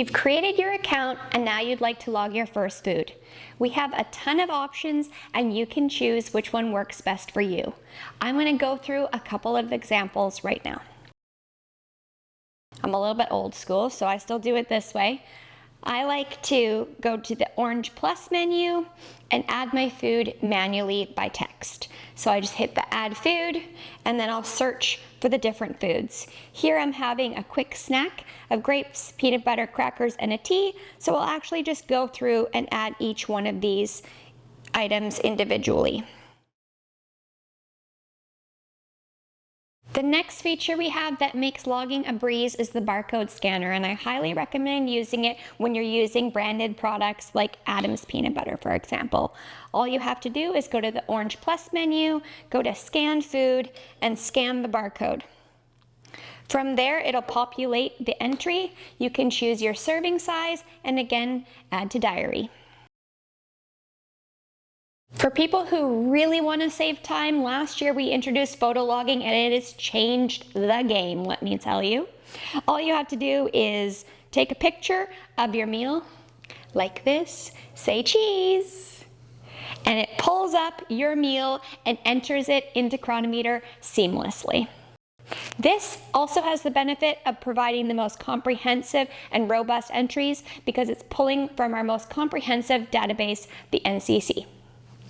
You've created your account and now you'd like to log your first food. We have a ton of options and you can choose which one works best for you. I'm going to go through a couple of examples right now. I'm a little bit old school, so I still do it this way. I like to go to the orange plus menu and add my food manually by text. So I just hit the add food and then I'll search for the different foods. Here I'm having a quick snack of grapes, peanut butter, crackers, and a tea. So I'll actually just go through and add each one of these items individually. The next feature we have that makes logging a breeze is the barcode scanner, and I highly recommend using it when you're using branded products like Adam's peanut butter, for example. All you have to do is go to the orange plus menu, go to scan food, and scan the barcode. From there, it'll populate the entry. You can choose your serving size and again, add to diary. For people who really want to save time, last year we introduced photo logging and it has changed the game, let me tell you. All you have to do is take a picture of your meal like this, say cheese, and it pulls up your meal and enters it into Cronometer seamlessly. This also has the benefit of providing the most comprehensive and robust entries because it's pulling from our most comprehensive database, the NCC.